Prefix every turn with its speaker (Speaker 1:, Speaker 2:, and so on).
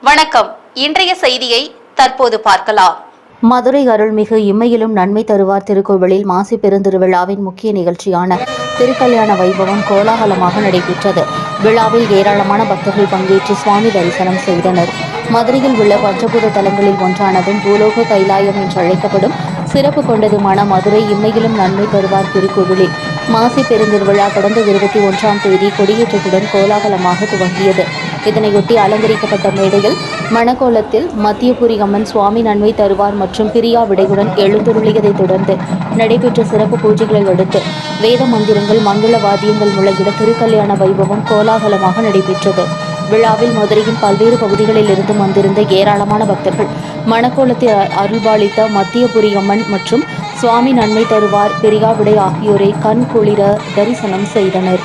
Speaker 1: வணக்கம். இன்றைய செய்தியை தற்போது பார்க்கலாம்.
Speaker 2: மதுரை அருள்மிகு இம்மையிலும் நன்மை தருவார் திருக்கோவிலில் மாசி பெருந்திருவிழாவின் முக்கிய நிகழ்ச்சியான திருக்கல்யாண வைபவம் கோலாகலமாக நடைபெற்றது. விழாவில் ஏராளமான பக்தர்கள் பங்கேற்று சுவாமி தரிசனம் செய்தனர். மதுரையில் உள்ள பஞ்சபூத தலங்களில் ஒன்றானதும் பூலோக கைலாயம் என்று அழைக்கப்படும் சிறப்பு கொண்டதுமான மதுரை இம்மையிலும் நன்மை தருவார் திருக்கோவிலில் மாசி பெருந்திருவிழா கடந்த 21ஆம் தேதி கொடியேற்றத்துடன் கோலாகலமாக துவங்கியது. இதனையொட்டி அலங்கரிக்கப்பட்ட மேடையில் மணக்கோலத்தில் மத்தியபுரி அம்மன் சுவாமி நன்மை தருவார் மற்றும் பிரியா விடையுடன் எழுந்தருளியதைத் தொடர்ந்து நடைபெற்ற சிறப்பு பூஜைகளை அடுத்து வேத மந்திரங்கள் மங்கள வாத்தியங்கள் முழங்கிட திருக்கல்யாண வைபவம் கோலாகலமாக நடைபெற்றது. விழாவில் மதுரையின் பல்வேறு பகுதிகளில் இருந்து வந்திருந்த ஏராளமான பக்தர்கள் மணக்கோலத்தில் அருள்பாலித்த மத்தியபுரி அம்மன் மற்றும் சுவாமி நன்மை தருவார் பிரியா விடை ஆகியோரை கண் குளிர தரிசனம் செய்தனர்.